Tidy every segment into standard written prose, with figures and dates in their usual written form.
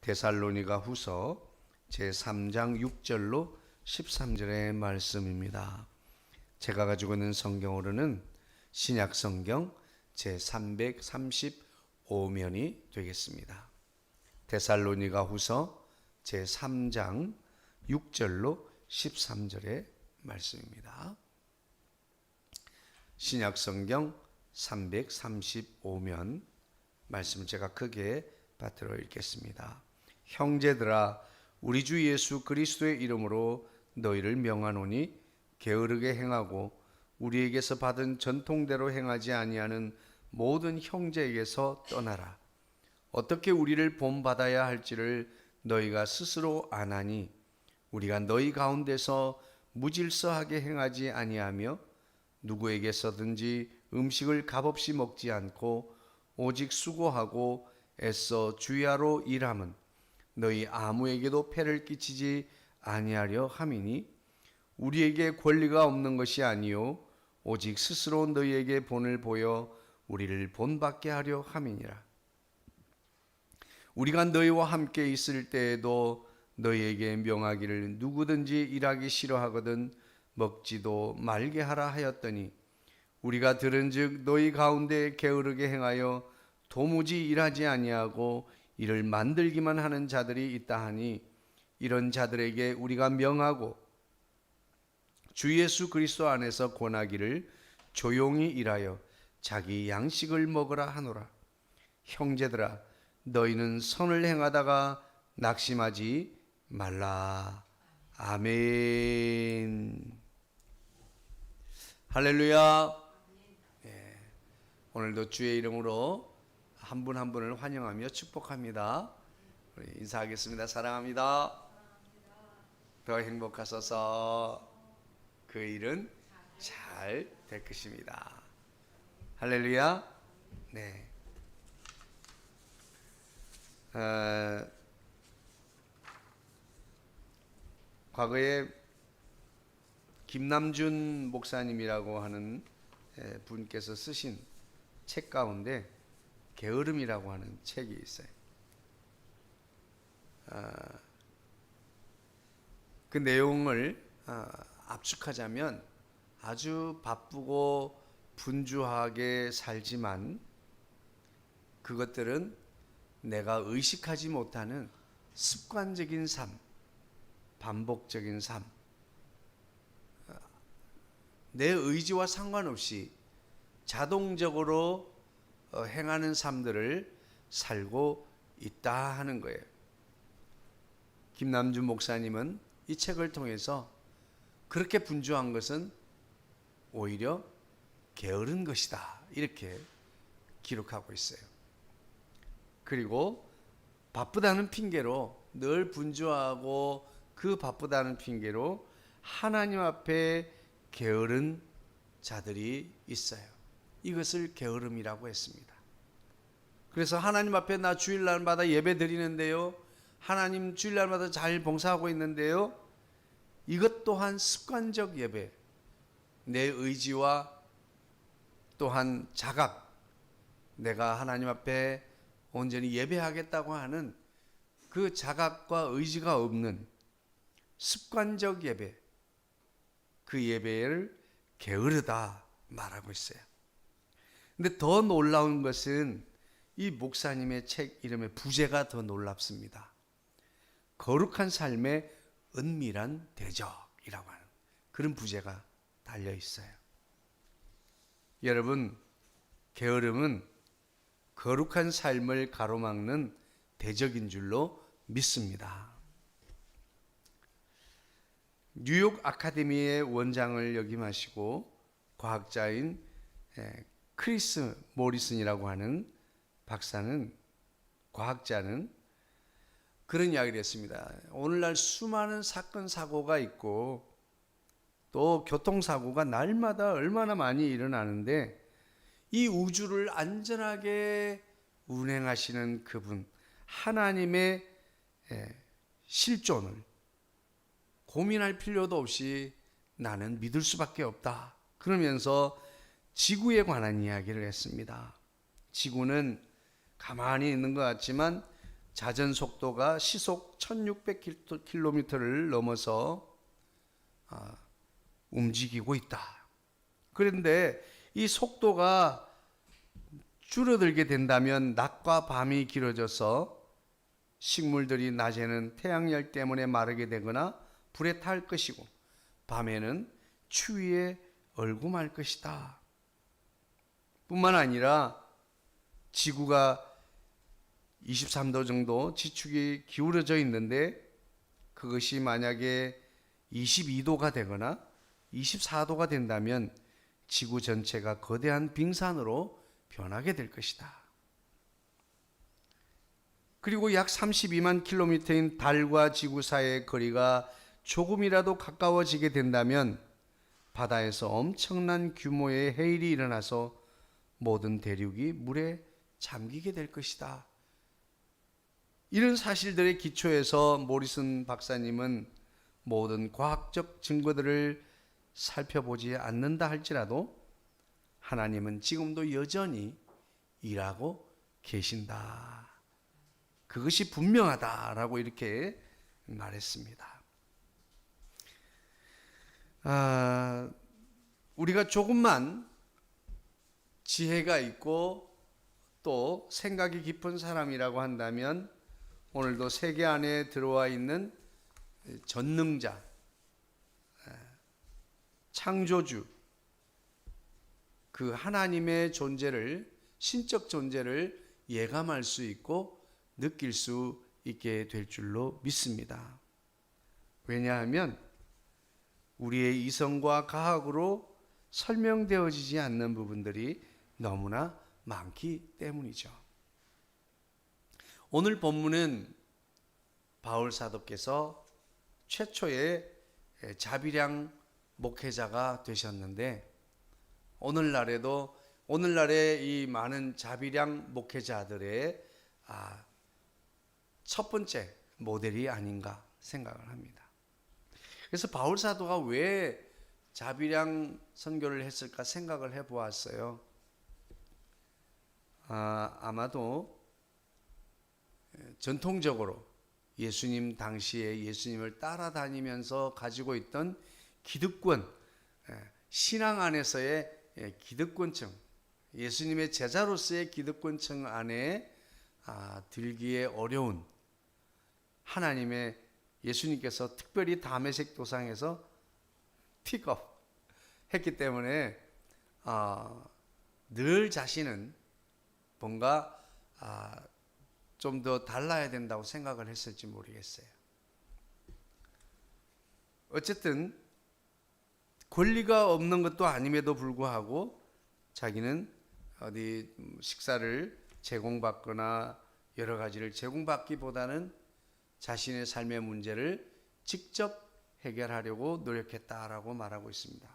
데살로니가 후서 제3장 6절로 13절의 말씀입니다. 제가 가지고 있는 성경으로는 신약 성경 제335면이 되겠습니다. 데살로니가 후서 제3장 6절로 13절의 말씀입니다. 신약 성경 335면 말씀을 제가 크게 받들어 읽겠습니다. 형제들아, 우리 주 예수 그리스도의 이름으로 너희를 명하노니 게으르게 행하고 우리에게서 받은 전통대로 행하지 아니하는 모든 형제에게서 떠나라. 어떻게 우리를 본받아야 할지를 너희가 스스로 아나니 우리가 너희 가운데서 무질서하게 행하지 아니하며 누구에게서든지 음식을 값없이 먹지 않고 오직 수고하고 애써 주야로 일함은 너희 아무에게도 폐를 끼치지 아니하려 함이니 우리에게 권리가 없는 것이 아니요 오직 스스로 너희에게 본을 보여 우리를 본받게 하려 함이니라. 우리가 너희와 함께 있을 때에도 너희에게 명하기를 누구든지 일하기 싫어하거든 먹지도 말게 하라 하였더니 우리가 들은즉 너희 가운데 게으르게 행하여 도무지 일하지 아니하고 이를 만들기만 하는 자들이 있다 하니 이런 자들에게 우리가 명하고 주 예수 그리스도 안에서 권하기를 조용히 일하여 자기 양식을 먹으라 하노라. 형제들아, 너희는 선을 행하다가 낙심하지 말라. 아멘. 할렐루야. 네, 오늘도 주의 이름으로 한 분 한 분을 환영하며 축복합니다. 우리 인사하겠습니다. 사랑합니다. 더 행복하소서. 그 일은 잘 될 것입니다. 할렐루야. 네. 과거에 김남준 목사님이라고 하는 분께서 쓰신 책 가운데 게으름이라고 하는 책이 있어요. 그 내용을 압축하자면 아주 바쁘고 분주하게 살지만 그것들은 내가 의식하지 못하는 습관적인 삶, 반복적인 삶, 내 의지와 상관없이 자동적으로 행하는 삶들을 살고 있다 하는 거예요. 김남준 목사님은 이 책을 통해서 그렇게 분주한 것은 오히려 게으른 것이다 이렇게 기록하고 있어요. 그리고 바쁘다는 핑계로 늘 분주하고 그 바쁘다는 핑계로 하나님 앞에 게으른 자들이 있어요. 이것을 게으름이라고 했습니다. 그래서 하나님 앞에 나 주일날마다 예배 드리는데요, 하나님 주일날마다 잘 봉사하고 있는데요, 이것 또한 습관적 예배, 내 의지와 또한 자각, 내가 하나님 앞에 온전히 예배하겠다고 하는 그 자각과 의지가 없는 습관적 예배, 그 예배를 게으르다 말하고 있어요. 근데 더 놀라운 것은 이 목사님의 책 이름의 부제가 더 놀랍습니다. 거룩한 삶의 은밀한 대적이라고 하는 그런 부제가 달려 있어요. 여러분, 게으름은 거룩한 삶을 가로막는 대적인 줄로 믿습니다. 뉴욕 아카데미의 원장을 역임하시고 과학자인 크리스 모리슨이라고 하는 과학자는 그런 이야기를 했습니다. 오늘날 수많은 사건 사고가 있고 또 교통사고가 날마다 얼마나 많이 일어나는데 이 우주를 안전하게 운행하시는 그분 하나님의 실존을 고민할 필요도 없이 나는 믿을 수밖에 없다. 그러면서 지구에 관한 이야기를 했습니다. 지구는 가만히 있는 것 같지만 자전 속도가 시속 1600km를 넘어서 움직이고 있다. 그런데 이 속도가 줄어들게 된다면 낮과 밤이 길어져서 식물들이 낮에는 태양열 때문에 마르게 되거나 불에 탈 것이고 밤에는 추위에 얼고 말 것이다. 뿐만 아니라 지구가 23도 정도 지축이 기울어져 있는데 그것이 만약에 22도가 되거나 24도가 된다면 지구 전체가 거대한 빙산으로 변하게 될 것이다. 그리고 약 32만 킬로미터인 달과 지구 사이의 거리가 조금이라도 가까워지게 된다면 바다에서 엄청난 규모의 해일이 일어나서 모든 대륙이 물에 잠기게 될 것이다. 이런 사실들의 기초에서 모리슨 박사님은 모든 과학적 증거들을 살펴보지 않는다 할지라도 하나님은 지금도 여전히 일하고 계신다. 그것이 분명하다라고 이렇게 말했습니다. 우리가 조금만 지혜가 있고 또 생각이 깊은 사람이라고 한다면 오늘도 세계 안에 들어와 있는 전능자, 창조주, 그 하나님의 존재를, 신적 존재를 예감할 수 있고 느낄 수 있게 될 줄로 믿습니다. 왜냐하면 우리의 이성과 과학으로 설명되어지지 않는 부분들이 너무나 많기 때문이죠. 오늘 본문은 바울 사도께서 최초의 자비량 목회자가 되셨는데 오늘날의 이 많은 자비량 목회자들의 첫 번째 모델이 아닌가 생각을 합니다. 그래서 바울 사도가 왜 자비량 선교를 했을까 생각을 해보았어요. 아마도 전통적으로 예수님 당시에 예수님을 따라다니면서 가지고 있던 기득권, 신앙 안에서의 기득권층, 예수님의 제자로서의 기득권층 안에 들기에 어려운 하나님의 예수님께서 특별히 다메섹 도상에서 픽업 했기 때문에 늘 자신은 뭔가 좀 더 달라야 된다고 생각을 했을지 모르겠어요. 어쨌든 권리가 없는 것도 아님에도 불구하고 자기는 어디 식사를 제공받거나 여러 가지를 제공받기보다는 자신의 삶의 문제를 직접 해결하려고 노력했다라고 말하고 있습니다.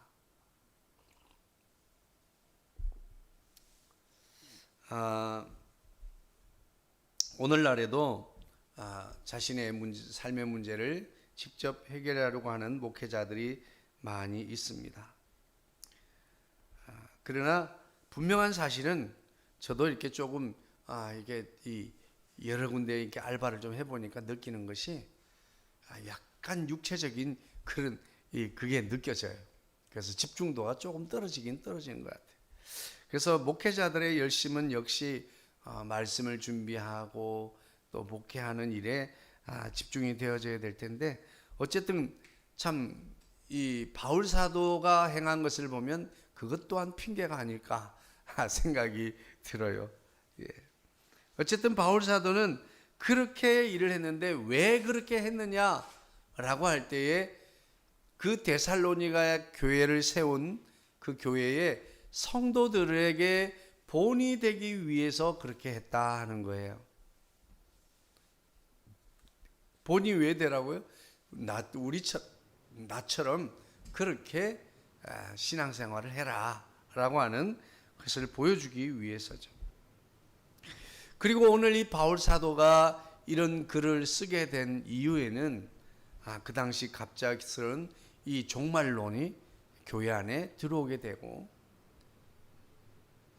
오늘날에도 자신의 삶의 문제를 직접 해결하려고 하는 목회자들이 많이 있습니다. 그러나 분명한 사실은 저도 이렇게 조금 이게 여러 군데 이렇게 알바를 좀 해보니까 느끼는 것이 약간 육체적인 그런 그게 느껴져요. 그래서 집중도가 조금 떨어지는 것 같아요. 그래서 목회자들의 열심은 역시 말씀을 준비하고 또 목회하는 일에 집중이 되어져야 될 텐데 어쨌든 참 이 바울 사도가 행한 것을 보면 그것 또한 핑계가 아닐까 생각이 들어요. 예. 어쨌든 바울 사도는 그렇게 일을 했는데 왜 그렇게 했느냐라고 할 때에 그 데살로니가 교회를 세운 그 교회의 성도들에게 본이 되기 위해서 그렇게 했다 하는 거예요. 본이 왜 되라고요? 나처럼 그렇게 신앙생활을 해라 라고 하는 것을 보여주기 위해서죠. 그리고 오늘 이 바울 사도가 이런 글을 쓰게 된 이유에는 그 당시 갑작스러운 이 종말론이 교회 안에 들어오게 되고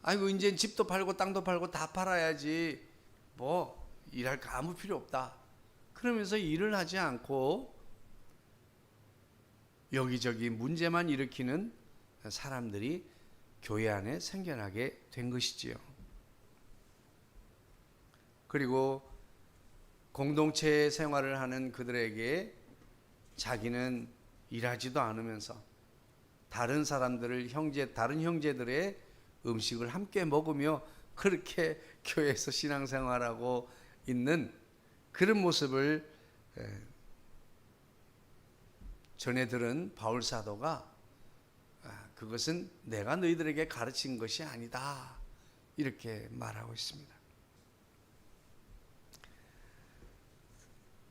아이고 이제 집도 팔고 땅도 팔고 다 팔아야지 뭐 일할 거 아무 필요 없다. 그러면서 일을 하지 않고 여기저기 문제만 일으키는 사람들이 교회 안에 생겨나게 된 것이지요. 그리고 공동체 생활을 하는 그들에게 자기는 일하지도 않으면서 다른 사람들을 다른 형제들의 음식을 함께 먹으며 그렇게 교회에서 신앙생활하고 있는 그런 모습을 전해 들은 바울 사도가 그것은 내가 너희들에게 가르친 것이 아니다 이렇게 말하고 있습니다.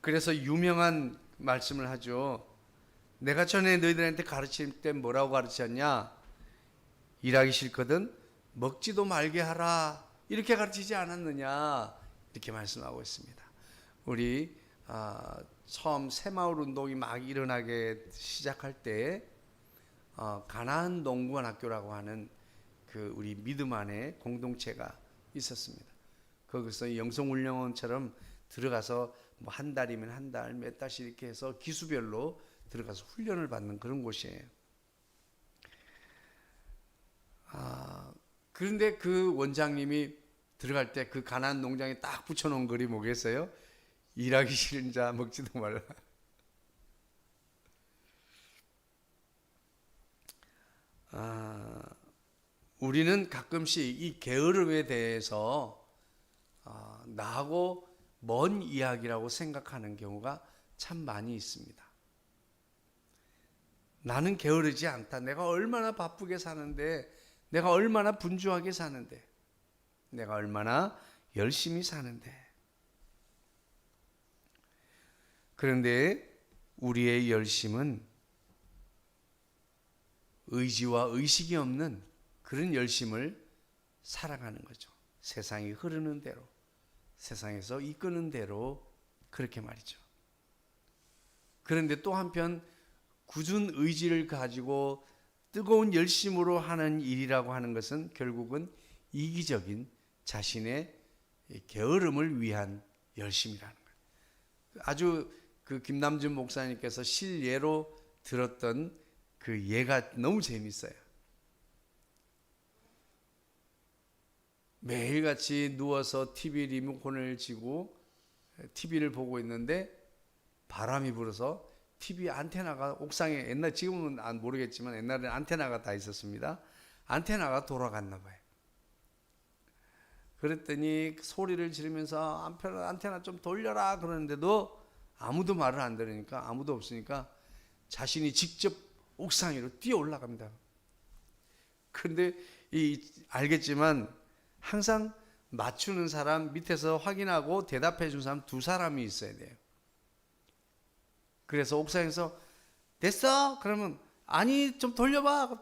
그래서 유명한 말씀을 하죠. 내가 전에 너희들한테 가르칠 때 뭐라고 가르쳤냐? 일하기 싫거든 먹지도 말게 하라 이렇게 가르치지 않았느냐 이렇게 말씀하고 있습니다. 우리 처음 새마을 운동이 막 일어나게 시작할 때 가나안 농구원 학교라고 하는 그 우리 믿음 안에 공동체가 있었습니다. 거기서 영성훈련원처럼 들어가서 뭐 한 달이면 한 달, 몇 달씩 이렇게 해서 기수별로 들어가서 훈련을 받는 그런 곳이에요. 그런데 그 원장님이 들어갈 때 그 가나안 농장에 딱 붙여놓은 글이 뭐겠어요? 일하기 싫은 자 먹지도 말라. 우리는 가끔씩 이 게으름에 대해서 나하고 먼 이야기라고 생각하는 경우가 참 많이 있습니다. 나는 게으르지 않다. 내가 얼마나 바쁘게 사는데, 내가 얼마나 분주하게 사는데, 내가 얼마나 열심히 사는데. 그런데 우리의 열심은 의지와 의식이 없는 그런 열심을 살아가는 거죠. 세상이 흐르는 대로, 세상에서 이끄는 대로 그렇게 말이죠. 그런데 또 한편 굳은 의지를 가지고 뜨거운 열심으로 하는 일이라고 하는 것은 결국은 이기적인 자신의 게으름을 위한 열심이라는 거예요. 아주 그 김남준 목사님께서 실예로 들었던 그 예가 너무 재밌어요. 매일같이 누워서 TV 리모컨을 쥐고 TV를 보고 있는데 바람이 불어서 TV 안테나가 옥상에 지금은 모르겠지만 옛날에는 안테나가 다 있었습니다. 안테나가 돌아갔나 봐요. 그랬더니 소리를 지르면서 안테나 좀 돌려라 그러는데도 아무도 말을 안 들으니까 아무도 없으니까 자신이 직접 옥상 위로 뛰어 올라갑니다. 그런데 알겠지만 항상 맞추는 사람 밑에서 확인하고 대답해 준 사람 두 사람이 있어야 돼요. 그래서 옥상에서 됐어? 그러면 아니 좀 돌려봐.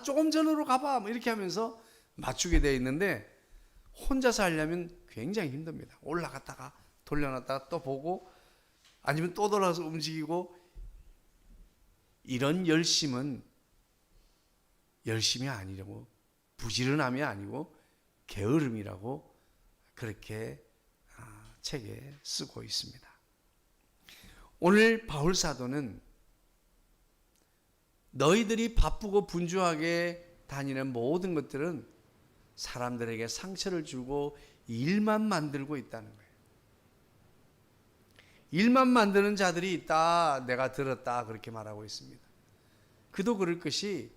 조금 전으로 가봐. 뭐 이렇게 하면서 맞추게 되어 있는데 혼자서 하려면 굉장히 힘듭니다. 올라갔다가 돌려놨다가 또 보고 아니면 또 돌아서 움직이고 이런 열심은 열심이 아니라고 부지런함이 아니고 게으름이라고 그렇게 책에 쓰고 있습니다. 오늘 바울 사도는 너희들이 바쁘고 분주하게 다니는 모든 것들은 사람들에게 상처를 주고 일만 만들고 있다는 거예요. 일만 만드는 자들이 있다. 내가 들었다. 그렇게 말하고 있습니다. 그도 그럴 것이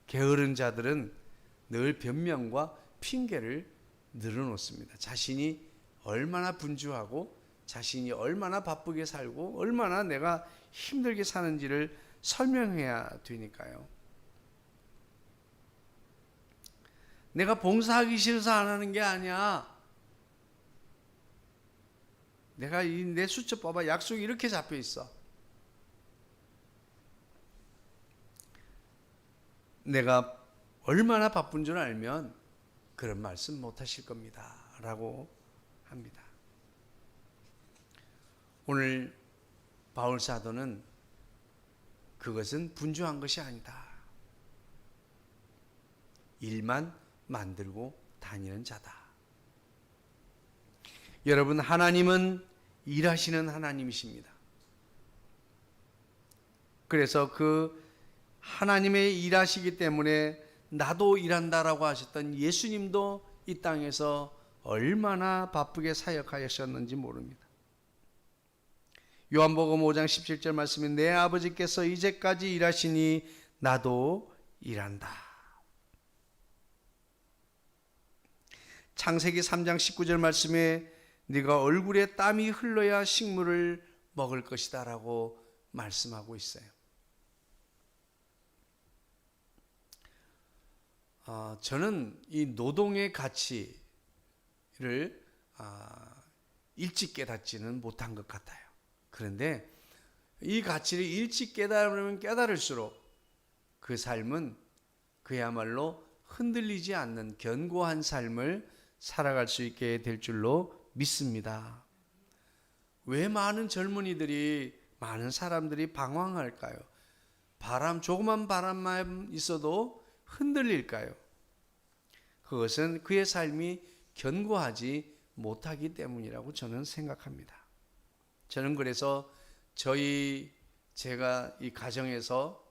게으른 자들은 늘 변명과 핑계를 늘어놓습니다. 자신이 얼마나 분주하고 자신이 얼마나 바쁘게 살고 얼마나 내가 힘들게 사는지를 설명해야 되니까요. 내가 봉사하기 싫어서 안 하는 게 아니야. 내가 내 수첩 봐봐. 약속이 이렇게 잡혀 있어. 내가 얼마나 바쁜 줄 알면 그런 말씀 못 하실 겁니다. 라고 합니다. 오늘 바울 사도는 그것은 분주한 것이 아니다. 일만 만들고 다니는 자다. 여러분, 하나님은 일하시는 하나님이십니다. 그래서 그 하나님의 일하시기 때문에 나도 일한다라고 하셨던 예수님도 이 땅에서 얼마나 바쁘게 사역하셨는지 모릅니다. 요한복음 5장 17절 말씀에 내 아버지께서 이제까지 일하시니 나도 일한다. 창세기 3장 19절 말씀에 네가 얼굴에 땀이 흘러야 식물을 먹을 것이다 라고 말씀하고 있어요. 저는 이 노동의 가치를 일찍 깨닫지는 못한 것 같아요. 그런데 이 가치를 일찍 깨달으면 깨달을수록 그 삶은 그야말로 흔들리지 않는 견고한 삶을 살아갈 수 있게 될 줄로 믿습니다. 왜 많은 젊은이들이, 많은 사람들이 방황할까요? 조그만 바람만 있어도 흔들릴까요? 그것은 그의 삶이 견고하지 못하기 때문이라고 저는 생각합니다. 저는 그래서 제가 이 가정에서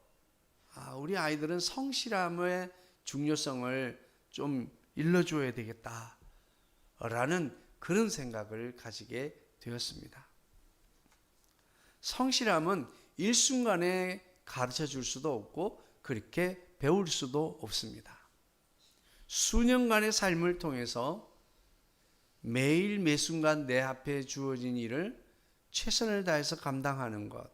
우리 아이들은 성실함의 중요성을 좀 일러줘야 되겠다라는 그런 생각을 가지게 되었습니다. 성실함은 일순간에 가르쳐 줄 수도 없고 그렇게 배울 수도 없습니다. 수년간의 삶을 통해서 매일 매순간 내 앞에 주어진 일을 최선을 다해서 감당하는 것,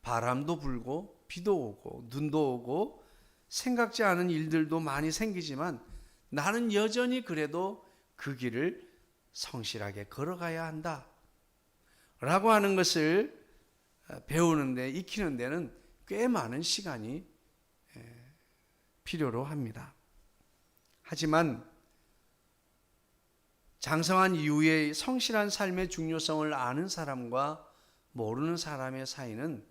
바람도 불고 비도 오고 눈도 오고 생각지 않은 일들도 많이 생기지만 나는 여전히 그래도 그 길을 성실하게 걸어가야 한다 라고 하는 것을 배우는데, 익히는 데는 꽤 많은 시간이 필요로 합니다. 하지만 장성한 이후에 성실한 삶의 중요성을 아는 사람과 모르는 사람의 사이는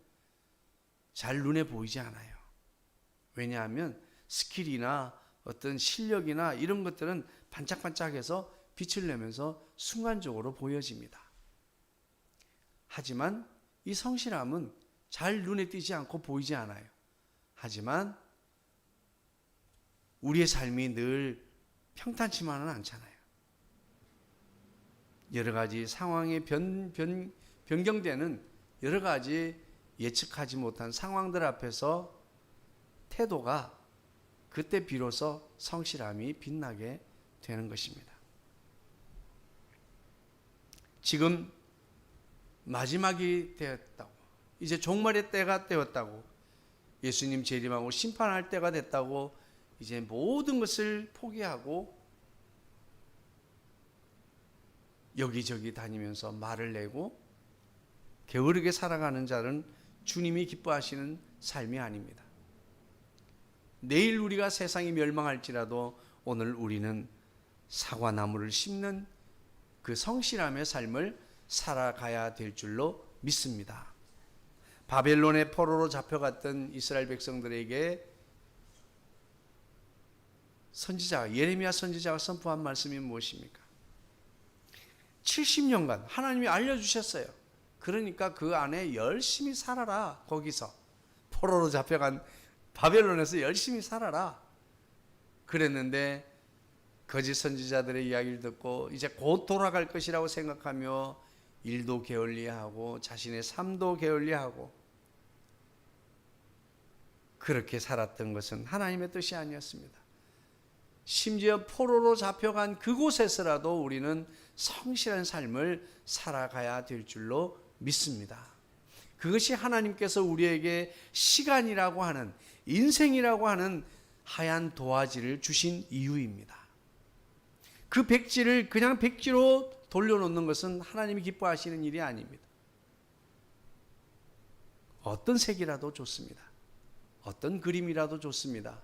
잘 눈에 보이지 않아요. 왜냐하면 스킬이나 어떤 실력이나 이런 것들은 반짝반짝해서 빛을 내면서 순간적으로 보여집니다. 하지만 이 성실함은 잘 눈에 띄지 않고 보이지 않아요. 하지만 우리의 삶이 늘 평탄치만은 않잖아요. 여러 가지 상황에 변경되는 여러 가지 예측하지 못한 상황들 앞에서 태도가 그때 비로소 성실함이 빛나게 되는 것입니다. 지금 마지막이 되었다고, 이제 종말의 때가 되었다고, 예수님 재림하고 심판할 때가 됐다고 이제 모든 것을 포기하고 여기저기 다니면서 말을 내고 게으르게 살아가는 자는 주님이 기뻐하시는 삶이 아닙니다. 내일 우리가 세상이 멸망할지라도 오늘 우리는 사과나무를 심는 그 성실함의 삶을 살아가야 될 줄로 믿습니다. 바벨론의 포로로 잡혀갔던 이스라엘 백성들에게 예레미야 선지자가 선포한 말씀이 무엇입니까? 70년간 하나님이 알려주셨어요. 그러니까 그 안에 열심히 살아라. 거기서 포로로 잡혀간 바벨론에서 열심히 살아라. 그랬는데 거짓 선지자들의 이야기를 듣고 이제 곧 돌아갈 것이라고 생각하며 일도 게을리하고 자신의 삶도 게을리하고 그렇게 살았던 것은 하나님의 뜻이 아니었습니다. 심지어 포로로 잡혀간 그곳에서라도 우리는 성실한 삶을 살아가야 될 줄로 믿습니다. 그것이 하나님께서 우리에게 시간이라고 하는, 인생이라고 하는 하얀 도화지를 주신 이유입니다. 그 백지를 그냥 백지로 돌려놓는 것은 하나님이 기뻐하시는 일이 아닙니다. 어떤 색이라도 좋습니다. 어떤 그림이라도 좋습니다.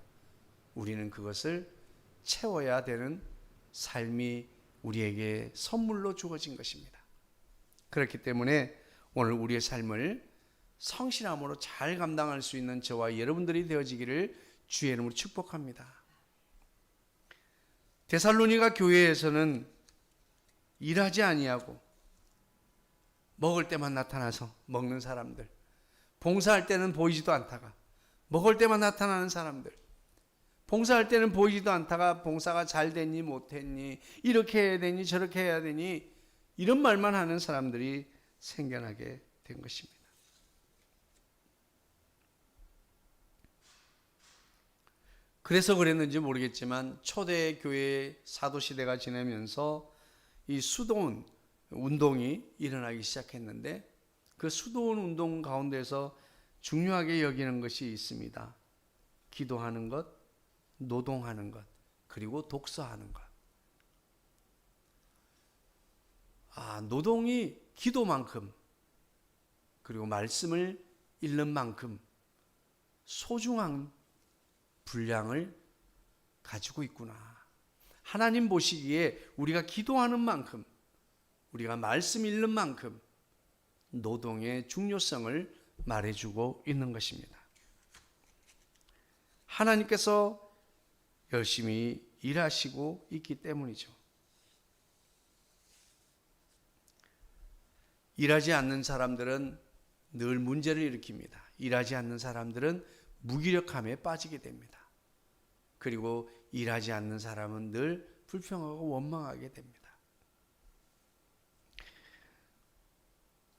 우리는 그것을 채워야 되는 삶이 우리에게 선물로 주어진 것입니다. 그렇기 때문에 오늘 우리의 삶을 성실함으로 잘 감당할 수 있는 저와 여러분들이 되어지기를 주의 이름으로 축복합니다. 데살로니가 교회에서는 일하지 아니하고 먹을 때만 나타나서 먹는 사람들, 봉사할 때는 보이지도 않다가 먹을 때만 나타나는 사람들, 봉사할 때는 보이지도 않다가 봉사가 잘 됐니 못했니, 이렇게 해야 되니 저렇게 해야 되니, 이런 말만 하는 사람들이 생겨나게 된 것입니다. 그래서 그랬는지 모르겠지만 초대교회 사도시대가 지나면서 이 수도원 운동이 일어나기 시작했는데, 그 수도원 운동 가운데서 중요하게 여기는 것이 있습니다. 기도하는 것, 노동하는 것, 그리고 독서하는 것. 노동이 기도만큼, 그리고 말씀을 읽는 만큼 소중한 분량을 가지고 있구나. 하나님 보시기에 우리가 기도하는 만큼, 우리가 말씀 읽는 만큼 노동의 중요성을 말해주고 있는 것입니다. 하나님께서 열심히 일하시고 있기 때문이죠. 일하지 않는 사람들은 늘 문제를 일으킵니다. 일하지 않는 사람들은 무기력함에 빠지게 됩니다. 그리고 일하지 않는 사람은 늘 불평하고 원망하게 됩니다.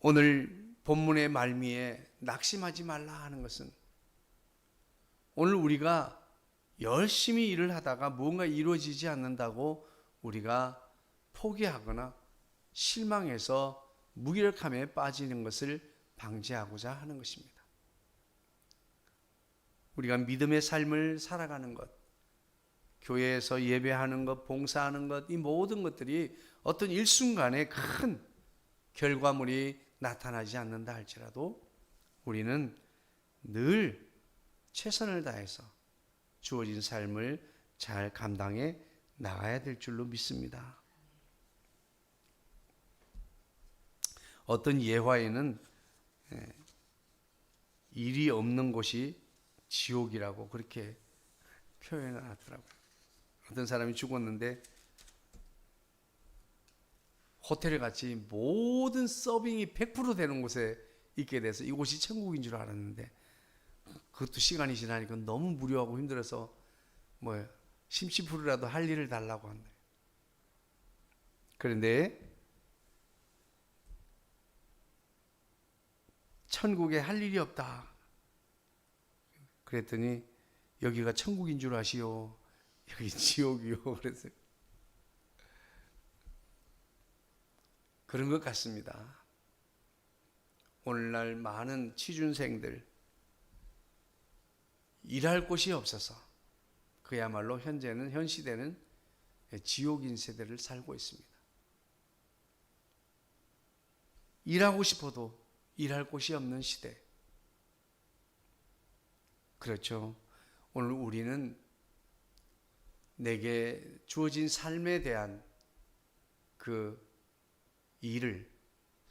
오늘 본문의 말미에 낙심하지 말라 하는 것은, 오늘 우리가 열심히 일을 하다가 뭔가 이루어지지 않는다고 우리가 포기하거나 실망해서 무기력함에 빠지는 것을 방지하고자 하는 것입니다. 우리가 믿음의 삶을 살아가는 것, 교회에서 예배하는 것, 봉사하는 것, 이 모든 것들이 어떤 일순간에 큰 결과물이 나타나지 않는다 할지라도 우리는 늘 최선을 다해서 주어진 삶을 잘 감당해 나가야 될 줄로 믿습니다. 어떤 예화에는 일이 없는 곳이 지옥이라고 그렇게 표현을 하더라고요. 어떤 사람이 죽었는데 호텔 같이 모든 서빙이 100% 되는 곳에 있게 돼서 이곳이 천국인 줄 알았는데, 그것도 시간이 지나니까 너무 무료하고 힘들어서 심심풀이라도 할 일을 달라고 한대. 그런데 천국에 할 일이 없다. 그랬더니 여기가 천국인 줄 아시오? 여기 지옥이요. 그랬어요. 그런 것 같습니다. 오늘날 많은 취준생들, 일할 곳이 없어서 그야말로 현 시대는 지옥인 세대를 살고 있습니다. 일하고 싶어도 일할 곳이 없는 시대. 그렇죠. 오늘 우리는 내게 주어진 삶에 대한 그 일을,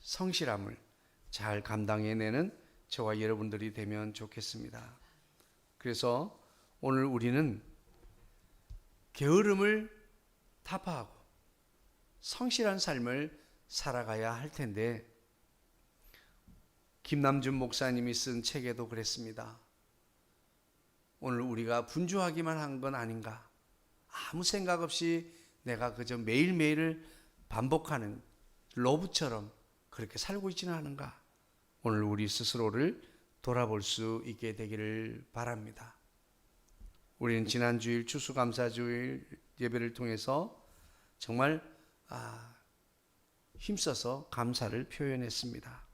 성실함을 잘 감당해내는 저와 여러분들이 되면 좋겠습니다. 그래서 오늘 우리는 게으름을 타파하고 성실한 삶을 살아가야 할 텐데, 김남준 목사님이 쓴 책에도 그랬습니다. 오늘 우리가 분주하기만 한 건 아닌가? 아무 생각 없이 내가 그저 매일매일을 반복하는 로봇처럼 그렇게 살고 있지는 않은가? 오늘 우리 스스로를 돌아볼 수 있게 되기를 바랍니다. 우리는 지난 주일 추수감사주일 예배를 통해서 정말 힘써서 감사를 표현했습니다.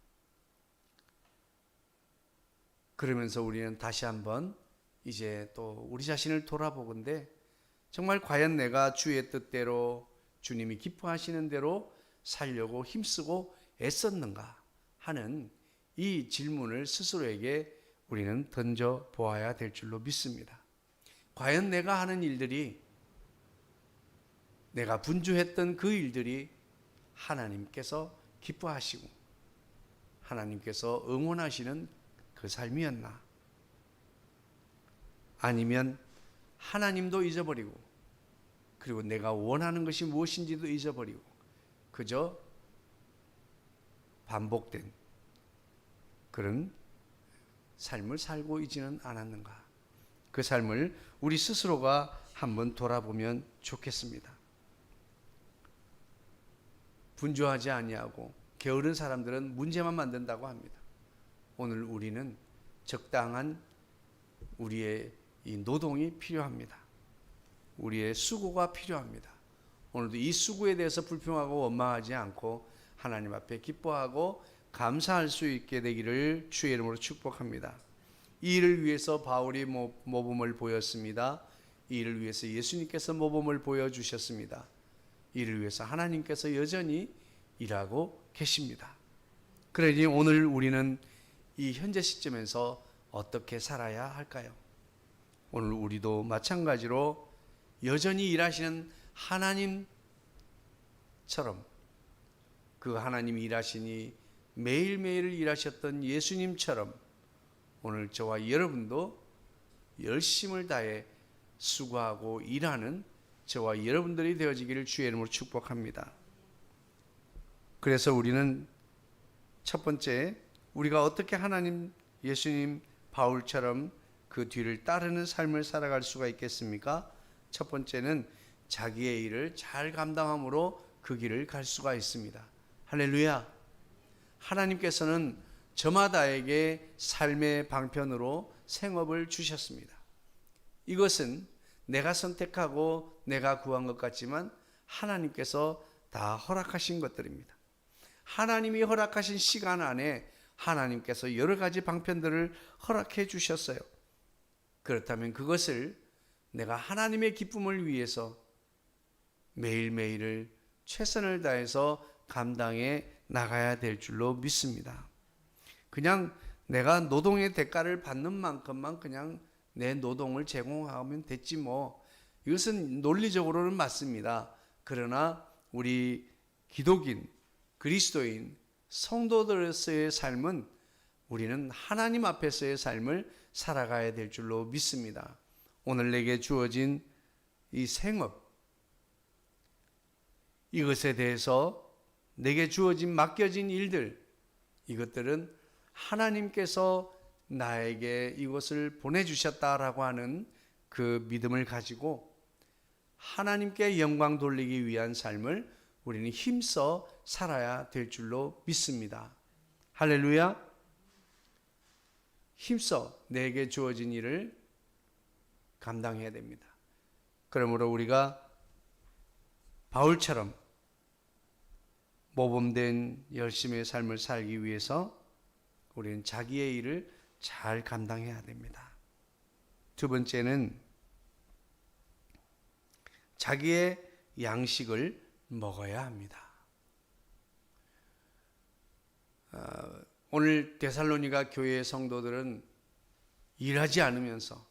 그러면서 우리는 다시 한번 이제 또 우리 자신을 돌아보건대, 정말 과연 내가 주의 뜻대로, 주님이 기뻐하시는 대로 살려고 힘쓰고 애썼는가 하는 이 질문을 스스로에게 우리는 던져 보아야 될 줄로 믿습니다. 과연 내가 하는 일들이, 내가 분주했던 그 일들이 하나님께서 기뻐하시고 하나님께서 응원하시는 그 삶이었나? 아니면 하나님도 잊어버리고, 그리고 내가 원하는 것이 무엇인지도 잊어버리고, 그저 반복된 그런 삶을 살고 있지는 않았는가? 그 삶을 우리 스스로가 한번 돌아보면 좋겠습니다. 분주하지 아니하고 게으른 사람들은 문제만 만든다고 합니다. 오늘 우리는 적당한 우리의 이 노동이 필요합니다. 우리의 수고가 필요합니다. 오늘도 이 수고에 대해서 불평하고 원망하지 않고 하나님 앞에 기뻐하고 감사할 수 있게 되기를 주의 이름으로 축복합니다. 이 일을 위해서 바울이 모범을 보였습니다. 이 일을 위해서 예수님께서 모범을 보여주셨습니다. 이 일을 위해서 하나님께서 여전히 일하고 계십니다. 그러니 오늘 우리는 이 현재 시점에서 어떻게 살아야 할까요? 오늘 우리도 마찬가지로 여전히 일하시는 하나님처럼 그 하나님이 일하시니 매일매일 일하셨던 예수님처럼 오늘 저와 여러분도 열심을 다해 수고하고 일하는 저와 여러분들이 되어지기를 주의 이름으로 축복합니다. 그래서 우리는 첫 번째, 우리가 어떻게 하나님, 예수님, 바울처럼 그 뒤를 따르는 삶을 살아갈 수가 있겠습니까? 첫 번째는 자기의 일을 잘 감당함으로 그 길을 갈 수가 있습니다. 할렐루야! 하나님께서는 저마다에게 삶의 방편으로 생업을 주셨습니다. 이것은 내가 선택하고 내가 구한 것 같지만 하나님께서 다 허락하신 것들입니다. 하나님이 허락하신 시간 안에 하나님께서 여러 가지 방편들을 허락해 주셨어요. 그렇다면 그것을 내가 하나님의 기쁨을 위해서 매일매일을 최선을 다해서 감당해 나가야 될 줄로 믿습니다. 그냥 내가 노동의 대가를 받는 만큼만 그냥 내 노동을 제공하면 됐지 뭐. 이것은 논리적으로는 맞습니다. 그러나 우리 기독인, 그리스도인, 성도들의 삶은 우리는 하나님 앞에서의 삶을 살아가야 될 줄로 믿습니다. 오늘 내게 주어진 이 생업, 이것에 대해서 내게 주어진 맡겨진 일들, 이것들은 하나님께서 나에게 이것을 보내주셨다라고 하는 그 믿음을 가지고 하나님께 영광 돌리기 위한 삶을 우리는 힘써 살아야 될 줄로 믿습니다. 할렐루야! 힘써 내게 주어진 일을 감당해야 됩니다. 그러므로 우리가 바울처럼 모범된 열심의 삶을 살기 위해서 우리는 자기의 일을 잘 감당해야 됩니다. 두 번째는 자기의 양식을 먹어야 합니다. 오늘 데살로니가 교회의 성도들은 일하지 않으면서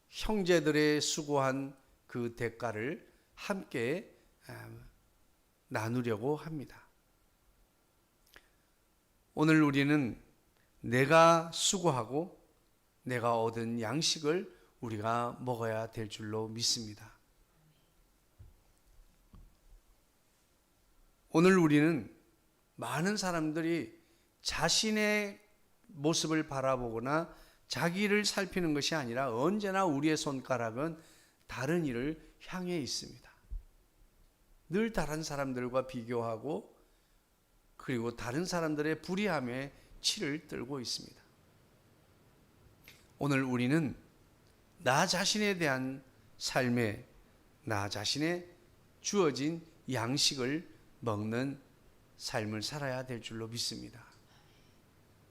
형제들의 수고한 그 대가를 함께 나누려고 합니다. 오늘 우리는 내가 수고하고 내가 얻은 양식을 우리가 먹어야 될 줄로 믿습니다. 오늘 우리는 많은 사람들이 자신의 모습을 바라보거나 자기를 살피는 것이 아니라 언제나 우리의 손가락은 다른 일을 향해 있습니다. 늘 다른 사람들과 비교하고 그리고 다른 사람들의 불의함에 치를 떨고 있습니다. 오늘 우리는 나 자신에 대한 삶에 나 자신의 주어진 양식을 먹는 삶을 살아야 될 줄로 믿습니다.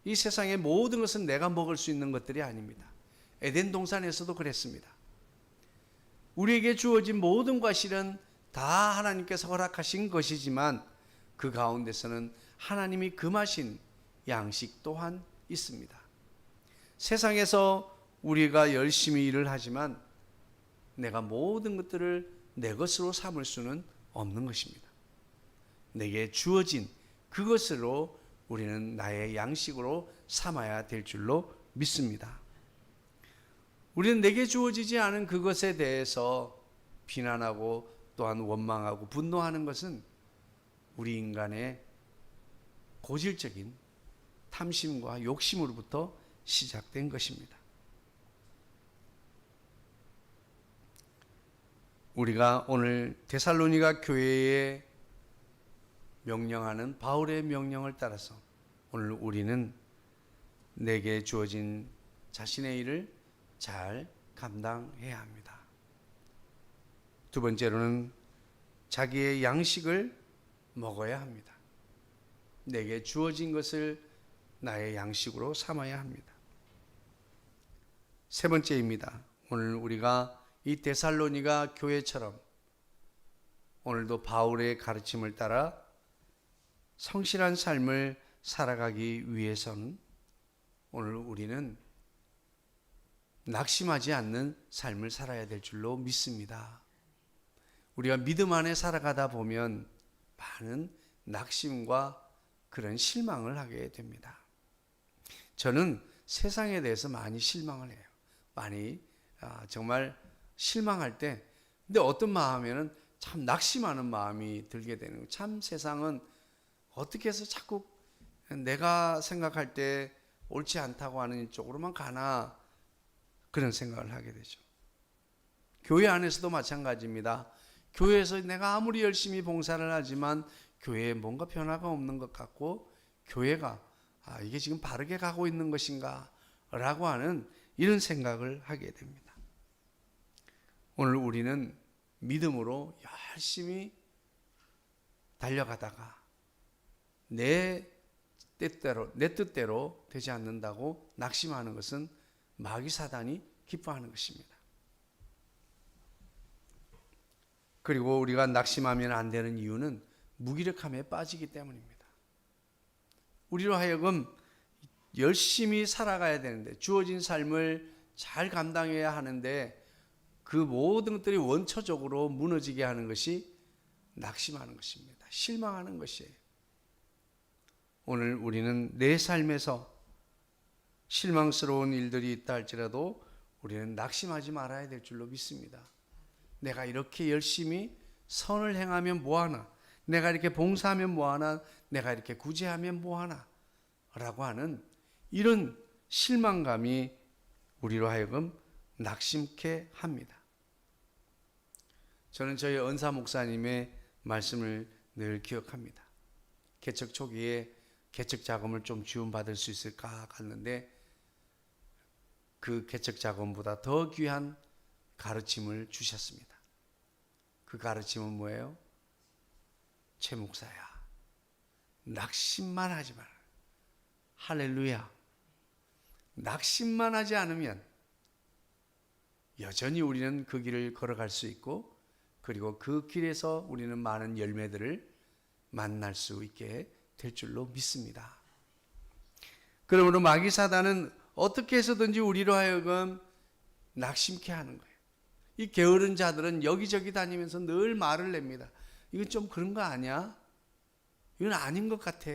이 세상의 모든 것은 내가 먹을 수 있는 것들이 아닙니다. 에덴 동산에서도 그랬습니다. 우리에게 주어진 모든 과실은 다 하나님께서 허락하신 것이지만 그 가운데서는 하나님이 금하신 양식 또한 있습니다. 세상에서 우리가 열심히 일을 하지만 내가 모든 것들을 내 것으로 삼을 수는 없는 것입니다. 내게 주어진 그것으로 우리는 나의 양식으로 삼아야 될 줄로 믿습니다. 우리는 내게 주어지지 않은 그것에 대해서 비난하고 또한 원망하고 분노하는 것은 우리 인간의 고질적인 탐심과 욕심으로부터 시작된 것입니다. 우리가 오늘 데살로니가 교회에 명령하는 바울의 명령을 따라서 오늘 우리는 내게 주어진 자신의 일을 잘 감당해야 합니다. 두 번째로는 자기의 양식을 먹어야 합니다. 내게 주어진 것을 나의 양식으로 삼아야 합니다. 세 번째입니다. 오늘 우리가 이 데살로니가 교회처럼 오늘도 바울의 가르침을 따라 성실한 삶을 살아가기 위해서는 오늘 우리는 낙심하지 않는 삶을 살아야 될 줄로 믿습니다. 우리가 믿음 안에 살아가다 보면 많은 낙심과 그런 실망을 하게 됩니다. 저는 세상에 대해서 많이 실망을 해요. 많이 정말 실망할 때, 근데 어떤 마음에는 참 낙심하는 마음이 들게 되는 거예요. 참 세상은 어떻게 해서 자꾸 내가 생각할 때 옳지 않다고 하는 쪽으로만 가나, 그런 생각을 하게 되죠. 교회 안에서도 마찬가지입니다. 교회에서 내가 아무리 열심히 봉사를 하지만 교회에 뭔가 변화가 없는 것 같고, 교회가 이게 지금 바르게 가고 있는 것인가 라고 하는 이런 생각을 하게 됩니다. 오늘 우리는 믿음으로 열심히 달려가다가 내 뜻대로 되지 않는다고 낙심하는 것은 마귀 사단이 기뻐하는 것입니다. 그리고 우리가 낙심하면 안 되는 이유는 무기력함에 빠지기 때문입니다. 우리로 하여금 열심히 살아가야 되는데, 주어진 삶을 잘 감당해야 하는데, 그 모든 것들이 원초적으로 무너지게 하는 것이 낙심하는 것입니다. 실망하는 것이에요. 오늘 우리는 내 삶에서 실망스러운 일들이 있다 할지라도 우리는 낙심하지 말아야 될 줄로 믿습니다. 내가 이렇게 열심히 선을 행하면 뭐하나, 내가 이렇게 봉사하면 뭐하나, 내가 이렇게 구제하면 뭐하나 라고 하는 이런 실망감이 우리로 하여금 낙심케 합니다. 저는 저희 은사 목사님의 말씀을 늘 기억합니다. 개척 초기에 개척 자금을 좀 지원받을 수 있을까 갔는데, 그 개척 자금보다 더 귀한 가르침을 주셨습니다. 그 가르침은 뭐예요? 최 목사야, 낙심만 하지 마라. 할렐루야. 낙심만 하지 않으면 여전히 우리는 그 길을 걸어갈 수 있고, 그리고 그 길에서 우리는 많은 열매들을 만날 수 있게 될 줄로 믿습니다. 그러므로 마귀 사단은 어떻게 해서든지 우리로 하여금 낙심케 하는 거예요. 이 게으른 자들은 여기저기 다니면서 늘 말을 냅니다. 이건 좀 그런 거 아니야? 이건 아닌 것 같아.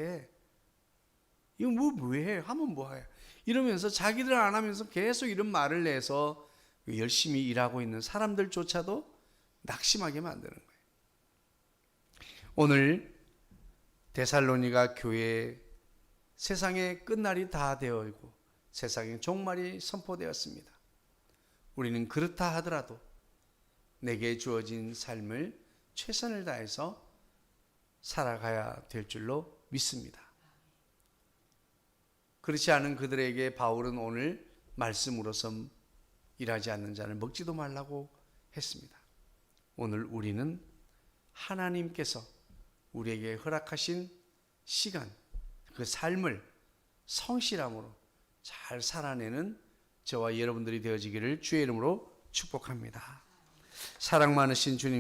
이건 왜 해? 하면 뭐해? 이러면서 자기들 안 하면서 계속 이런 말을 내서 열심히 일하고 있는 사람들조차도 낙심하게 만드는 거예요. 오늘 데살로니가 교회에 세상의 끝날이 다 되어 있고 세상의 종말이 선포되었습니다. 우리는 그렇다 하더라도 내게 주어진 삶을 최선을 다해서 살아가야 될 줄로 믿습니다. 그렇지 않은 그들에게 바울은 오늘 말씀으로서 일하지 않는 자를 먹지도 말라고 했습니다. 오늘 우리는 하나님께서 우리에게 허락하신 시간, 그 삶을 성실함으로 잘 살아내는 저와 여러분들이 되어지기를 주의 이름으로 축복합니다. 사랑 많으신 주님,